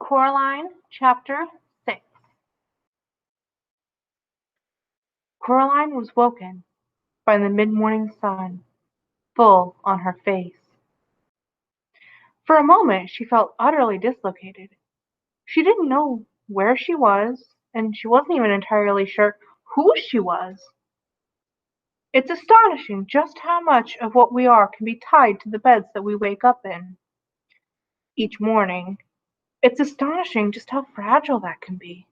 Coraline, Chapter 6. Coraline was woken by the mid-morning sun full on her face. For a moment she felt utterly dislocated. She didn't know where she was, and she wasn't even entirely sure who she was. It's astonishing just how much of what we are can be tied to the beds that we wake up in each morning. It's astonishing just how fragile that can be.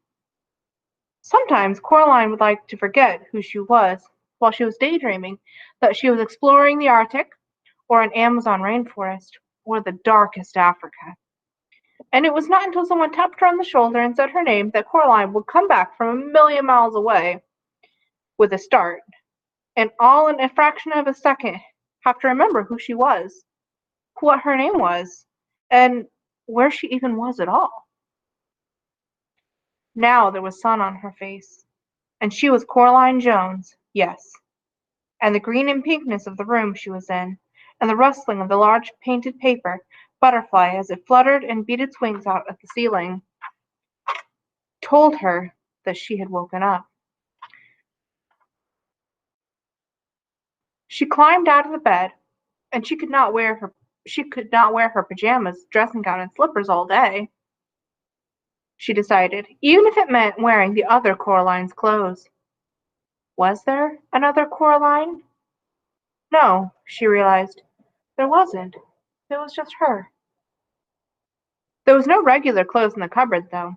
Sometimes Coraline would like to forget who she was while she was daydreaming that she was exploring the Arctic or an Amazon rainforest or the darkest Africa. And it was not until someone tapped her on the shoulder and said her name that Coraline would come back from a million miles away with a start, and all in a fraction of a second have to remember who she was, what her name was, and where she even was at all. Now there was sun on her face, and she was Coraline Jones, yes, and the green and pinkness of the room she was in, and the rustling of the large painted paper butterfly as it fluttered and beat its wings out at the ceiling, told her that she had woken up. She climbed out of the bed, and she could not wear her pajamas, dressing gown, and slippers all day, she decided, even if it meant wearing the other Coraline's clothes. Was there another Coraline? No, she realized. There wasn't. It was just her. There was no regular clothes in the cupboard, though.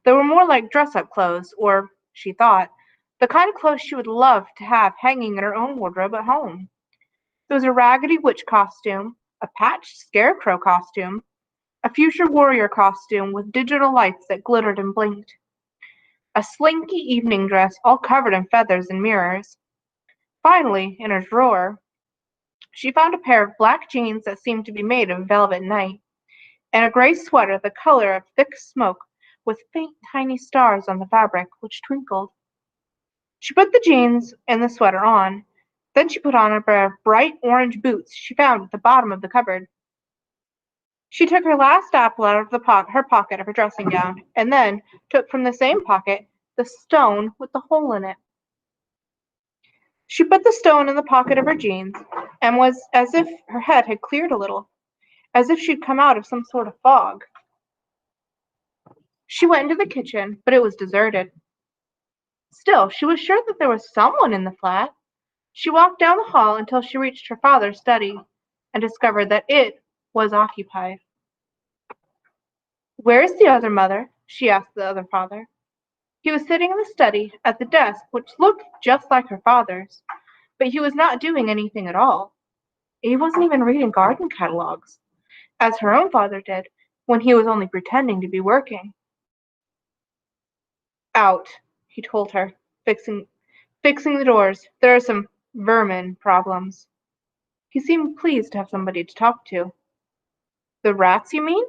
They were more like dress-up clothes, or, she thought, the kind of clothes she would love to have hanging in her own wardrobe at home. There was a raggedy witch costume, a patched scarecrow costume, a fuchsia warrior costume with digital lights that glittered and blinked, a slinky evening dress all covered in feathers and mirrors. Finally, in her drawer, she found a pair of black jeans that seemed to be made of velvet night, and a gray sweater the color of thick smoke with faint tiny stars on the fabric which twinkled. She put the jeans and the sweater on. Then she put on a pair of bright orange boots she found at the bottom of the cupboard. She took her last apple out of her pocket of her dressing gown, and then took from the same pocket the stone with the hole in it. She put the stone in the pocket of her jeans, and was as if her head had cleared a little, as if she'd come out of some sort of fog. She went into the kitchen, but it was deserted. Still, she was sure that there was someone in the flat. She walked down the hall until she reached her father's study, and discovered that it was occupied. "Where is the other mother?" she asked the other father. He was sitting in the study, at the desk which looked just like her father's, but he was not doing anything at all. He wasn't even reading garden catalogues, as her own father did, when he was only pretending to be working. "Out," he told her, fixing the doors. "There are some vermin problems." He seemed pleased to have somebody to talk to. "The rats, you mean?"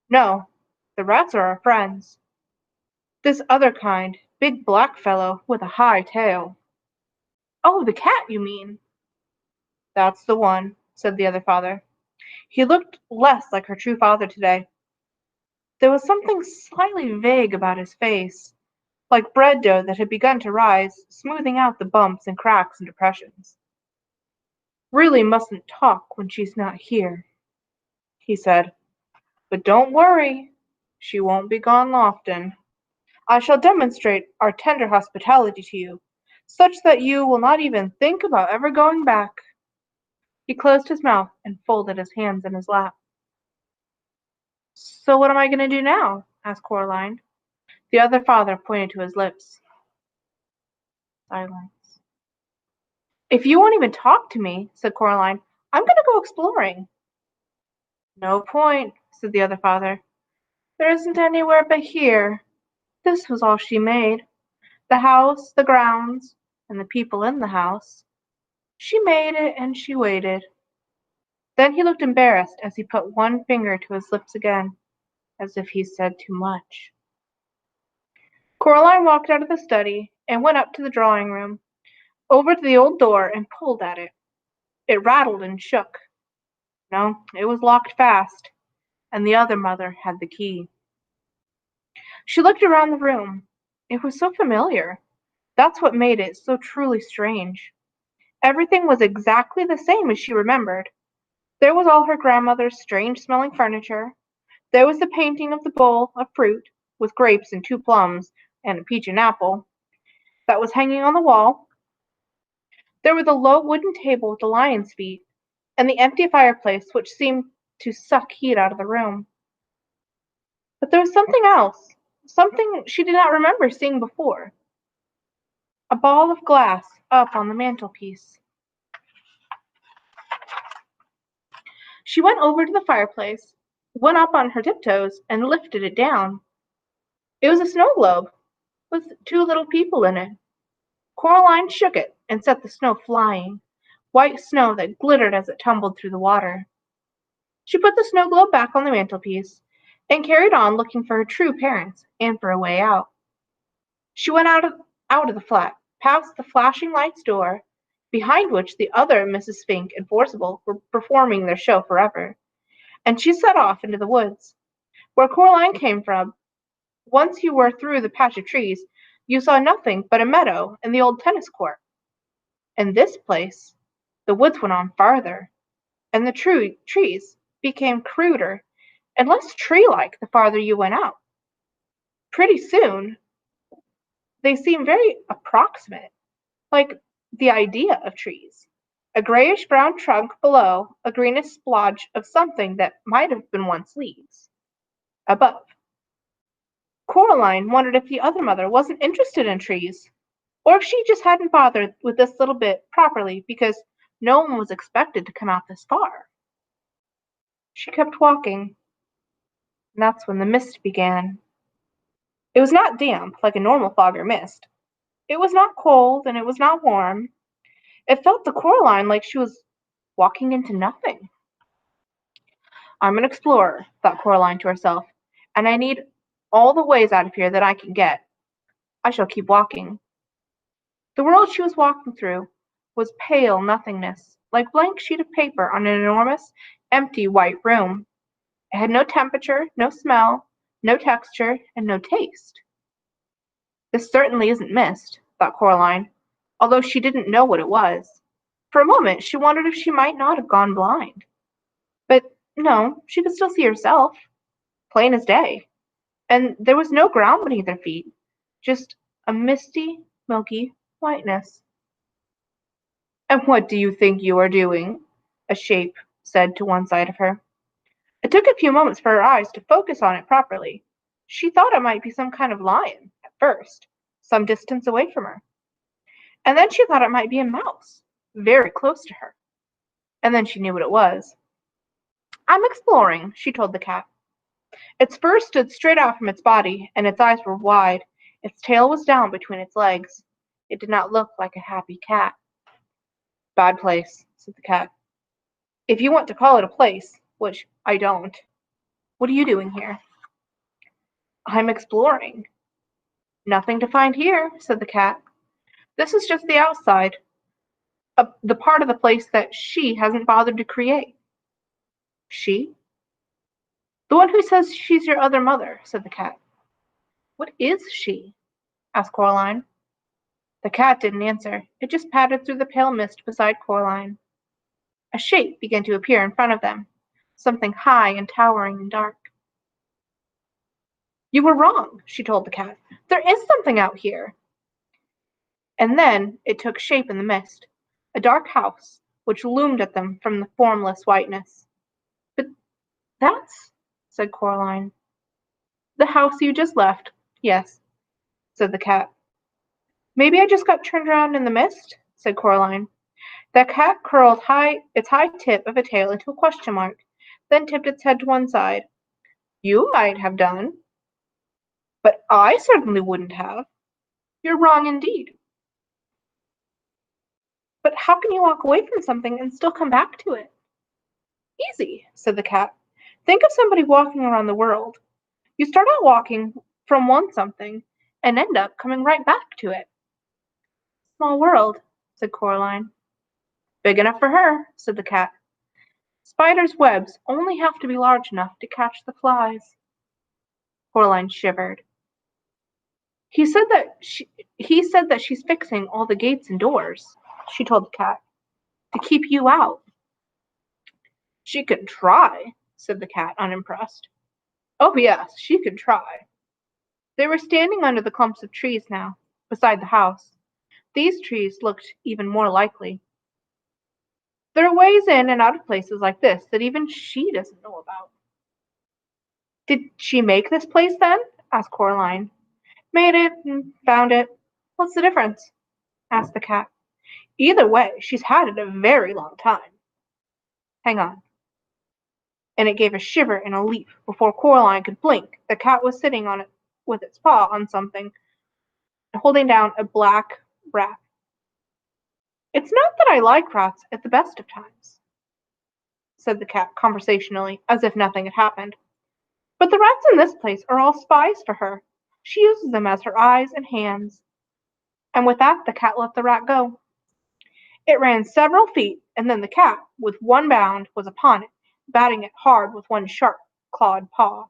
"No, the rats are our friends. This other kind, big black fellow with a high tail." "Oh, the cat, you mean?" "That's the one," said the other father. He looked less like her true father today. There was something slightly vague about his face, like bread dough that had begun to rise, smoothing out the bumps and cracks and depressions. "Really mustn't talk when she's not here," he said. "But don't worry, she won't be gone often. I shall demonstrate our tender hospitality to you, such that you will not even think about ever going back." He closed his mouth and folded his hands in his lap. "So what am I going to do now?" asked Coraline. The other father pointed to his lips. Silence. "If you won't even talk to me," said Coraline, "I'm going to go exploring." "No point," said the other father. "There isn't anywhere but here." This was all she made. The house, the grounds, and the people in the house. She made it, and she waited. Then he looked embarrassed as he put one finger to his lips again, as if he said too much. Coraline walked out of the study and went up to the drawing room, over to the old door, and pulled at it. It rattled and shook. No, it was locked fast. and the other mother had the key. She looked around the room. It was so familiar. That's what made it so truly strange. Everything was exactly the same as she remembered. There was all her grandmother's strange-smelling furniture. There was the painting of the bowl of fruit, with grapes and 2 plums and a peach and apple, that was hanging on the wall. There were the low wooden table with the lion's feet, and the empty fireplace which seemed to suck heat out of the room. But there was something else, something she did not remember seeing before. A ball of glass up on the mantelpiece. She went over to the fireplace, went up on her tiptoes, and lifted it down. It was a snow globe, with 2 little people in it. Coraline shook it and set the snow flying, white snow that glittered as it tumbled through the water. She put the snow globe back on the mantelpiece, and carried on looking for her true parents and for a way out. She went out of the flat, past the flashing lights door, behind which the other Mrs. Fink and Forcible were performing their show forever, and she set off into the woods. Where Coraline came from, once you were through the patch of trees, you saw nothing but a meadow and the old tennis court. In this place, the woods went on farther, and the trees became cruder and less tree-like the farther you went out. Pretty soon, they seemed very approximate, like the idea of trees. A grayish-brown trunk below, a greenish splotch of something that might have been once leaves. Above. Coraline wondered if the other mother wasn't interested in trees, or if she just hadn't bothered with this little bit properly because no one was expected to come out this far. She kept walking, and that's when the mist began. It was not damp like a normal fog or mist. It was not cold, and it was not warm. It felt to Coraline like she was walking into nothing. I'm an explorer, thought Coraline to herself, and I need all the ways out of here that I can get. I shall keep walking. The world she was walking through was pale nothingness, like a blank sheet of paper on an enormous, empty white room. It had no temperature, no smell, no texture, and no taste. This certainly isn't mist, thought Coraline, although she didn't know what it was. For a moment she wondered if she might not have gone blind. But no, she could still see herself, plain as day, and there was no ground beneath her feet, just a misty, milky whiteness. "And what do you think you are doing?" a shape said to one side of her. It took a few moments for her eyes to focus on it properly. She thought it might be some kind of lion, at first, some distance away from her. And then she thought it might be a mouse, very close to her. And then she knew what it was. "I'm exploring," she told the cat. Its fur stood straight out from its body, and its eyes were wide. Its tail was down between its legs. It did not look like a happy cat. "Bad place," said the cat. "If you want to call it a place, which I don't. What are you doing here?" "I'm exploring." "Nothing to find here," said the cat. "This is just the outside, the part of the place that she hasn't bothered to create." "She?" "The one who says she's your other mother," said the cat. "What is she?" asked Coraline. The cat didn't answer. It just pattered through the pale mist beside Coraline. A shape began to appear in front of them, something high and towering and dark. "You were wrong," she told the cat. "There is something out here." And then it took shape in the mist, a dark house, which loomed at them from the formless whiteness. "But that's," said Coraline. "The house you just left, yes," said the cat. "Maybe I just got turned around in the mist," said Coraline. The cat curled its high tip of a tail into a question mark, then tipped its head to one side. "You might have done." "But I certainly wouldn't have." "You're wrong indeed." "But how can you walk away from something and still come back to it?" "Easy," said the cat. "Think of somebody walking around the world. You start out walking from one something and end up coming right back to it." "Small world," said Coraline. "Big enough for her," said the cat. Spiders' webs only have to be large enough to catch the flies. Coraline shivered. He said that she's fixing all the gates and doors, she told the cat, to keep you out. She could try, said the cat, unimpressed. Oh yes, she could try. They were standing under the clumps of trees now, beside the house. These trees looked even more likely. There are ways in and out of places like this that even she doesn't know about. Did she make this place then? Asked Coraline. Made it and found it. What's the difference? Asked the cat. Either way, she's had it a very long time. Hang on. And it gave a shiver and a leap. Before Coraline could blink, the cat was sitting on it with its paw on something, holding down a black rat. It's not that I like rats at the best of times, said the cat conversationally, as if nothing had happened. But the rats in this place are all spies for her. She uses them as her eyes and hands. And with that, the cat let the rat go. It ran several feet, and then the cat, with one bound, was upon it, batting it hard with one sharp, clawed paw,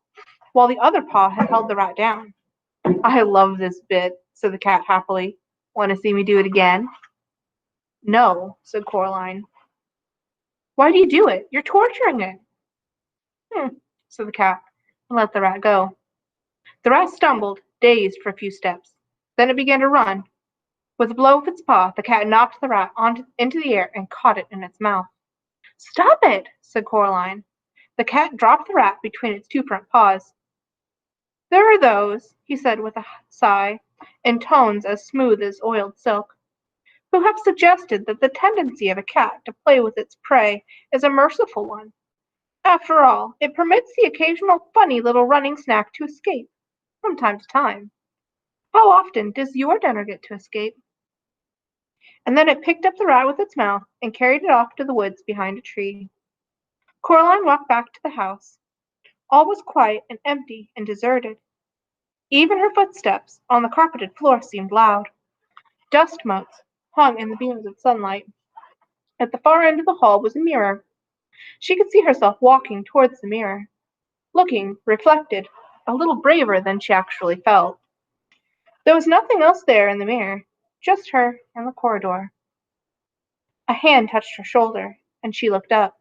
while the other paw had held the rat down. I love this bit, said the cat happily. Want to see me do it again? No, said Coraline. Why do you do it? You're torturing it. Said the cat, and let the rat go. The rat stumbled, dazed for a few steps. Then it began to run. With a blow of its paw, the cat knocked the rat into the air and caught it in its mouth. Stop it, said Coraline. The cat dropped the rat between its two front paws. There are those, he said with a sigh, in tones as smooth as oiled silk, who have suggested that the tendency of a cat to play with its prey is a merciful one. After all, it permits the occasional funny little running snack to escape, from time to time. How often does your dinner get to escape? And then it picked up the rat with its mouth and carried it off to the woods behind a tree. Coraline walked back to the house. All was quiet and empty and deserted. Even her footsteps on the carpeted floor seemed loud. Dust motes hung in the beams of sunlight. At the far end of the hall was a mirror. She could see herself walking towards the mirror, looking, reflected, a little braver than she actually felt. There was nothing else there in the mirror, just her and the corridor. A hand touched her shoulder, and she looked up.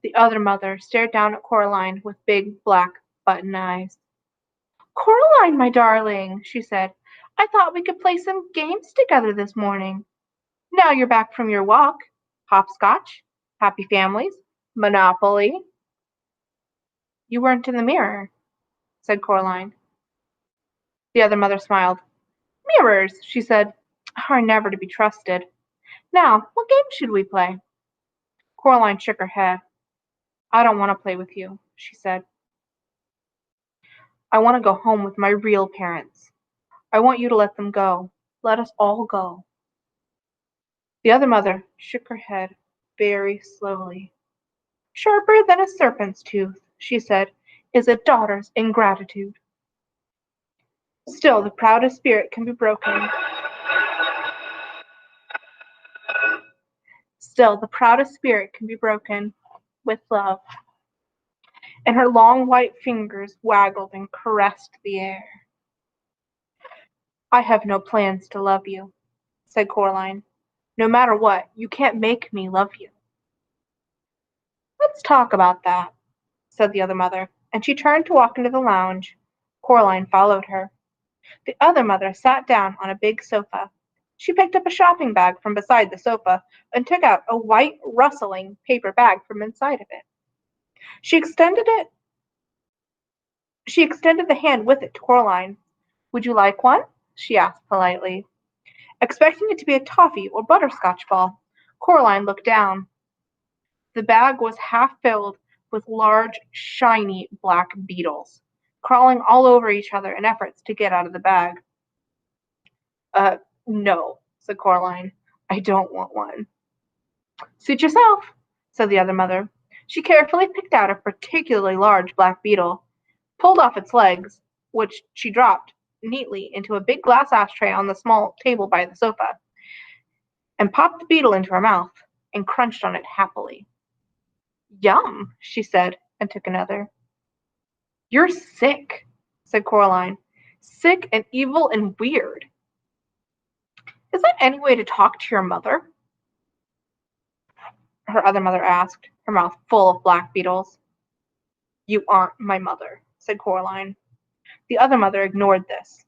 The other mother stared down at Coraline with big, black, button eyes. Coraline, my darling, she said, I thought we could play some games together this morning. Now you're back from your walk. Hopscotch, happy families, Monopoly. You weren't in the mirror, said Coraline. The other mother smiled. Mirrors, she said, are never to be trusted. Now, what game should we play? Coraline shook her head. I don't want to play with you, she said. I want to go home with my real parents. I want you to let them go. Let us all go. The other mother shook her head very slowly. Sharper than a serpent's tooth, she said, is a daughter's ingratitude. Still, the proudest spirit can be broken. Still, the proudest spirit can be broken with love. And her long white fingers waggled and caressed the air. I have no plans to love you, said Coraline. No matter what, you can't make me love you. Let's talk about that, said the other mother, and she turned to walk into the lounge. Coraline followed her. The other mother sat down on a big sofa. She picked up a shopping bag from beside the sofa and took out a white, rustling paper bag from inside of it. She extended the hand with it to Coraline. Would you like one? She asked politely. Expecting it to be a toffee or butterscotch ball, Coraline looked down. The bag was half filled with large, shiny black beetles, crawling all over each other in efforts to get out of the bag. No, said Coraline. I don't want one. Suit yourself, said the other mother. She carefully picked out a particularly large black beetle, pulled off its legs, which she dropped neatly into a big glass ashtray on the small table by the sofa, and popped the beetle into her mouth and crunched on it happily. Yum, she said, and took another. You're sick, said Coraline. Sick and evil and weird. Is that any way to talk to your mother? Her other mother asked, her mouth full of black beetles. You aren't my mother, said Coraline. The other mother ignored this.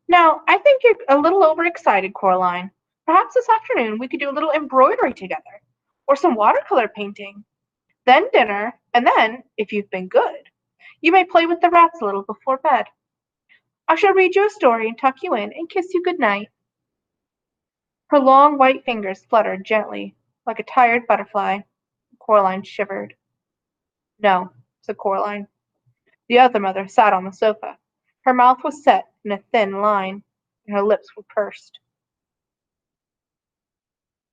Now, I think you're a little overexcited, Coraline. Perhaps this afternoon we could do a little embroidery together, or some watercolor painting. Then dinner, and then, if you've been good, you may play with the rats a little before bed. I shall read you a story and tuck you in and kiss you good night. Her long white fingers fluttered gently, like a tired butterfly. Coraline shivered. No, said Coraline. The other mother sat on the sofa. Her mouth was set in a thin line, and her lips were pursed.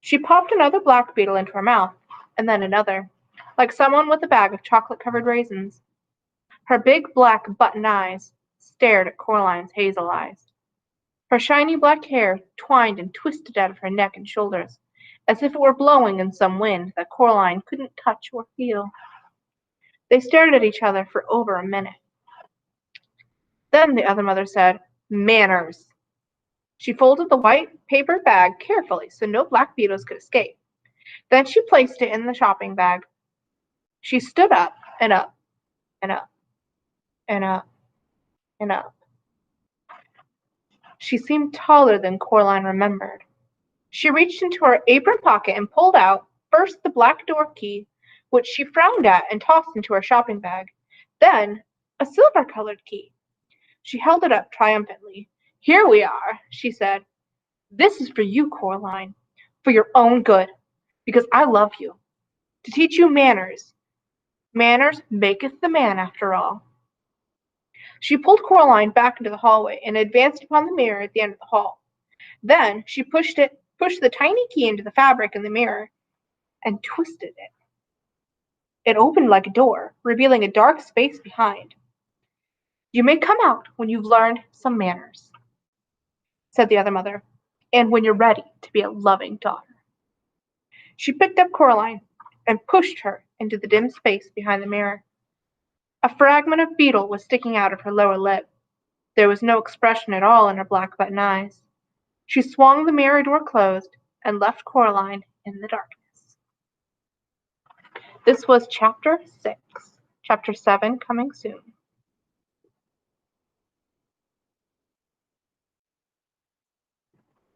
She popped another black beetle into her mouth, and then another, like someone with a bag of chocolate-covered raisins. Her big black button eyes stared at Coraline's hazel eyes. Her shiny black hair twined and twisted out of her neck and shoulders, as if it were blowing in some wind that Coraline couldn't touch or feel. They stared at each other for over a minute. Then the other mother said, Manners. She folded the white paper bag carefully so no black beetles could escape. Then she placed it in the shopping bag. She stood up and up and up and up and up. She seemed taller than Coraline remembered. She reached into her apron pocket and pulled out, first the black door key, which she frowned at and tossed into her shopping bag, then a silver-colored key. She held it up triumphantly. Here we are, she said. This is for you, Coraline, for your own good, because I love you, to teach you manners. Manners maketh the man, after all. She pulled Coraline back into the hallway and advanced upon the mirror at the end of the hall. Then she pushed the tiny key into the fabric in the mirror and twisted it. It opened like a door, revealing a dark space behind. You may come out when you've learned some manners, said the other mother, and when you're ready to be a loving daughter. She picked up Coraline and pushed her into the dim space behind the mirror. A fragment of beetle was sticking out of her lower lip. There was no expression at all in her black button eyes. She swung the mirror door closed and left Coraline in the darkness. This was Chapter 6. Chapter 7 coming soon.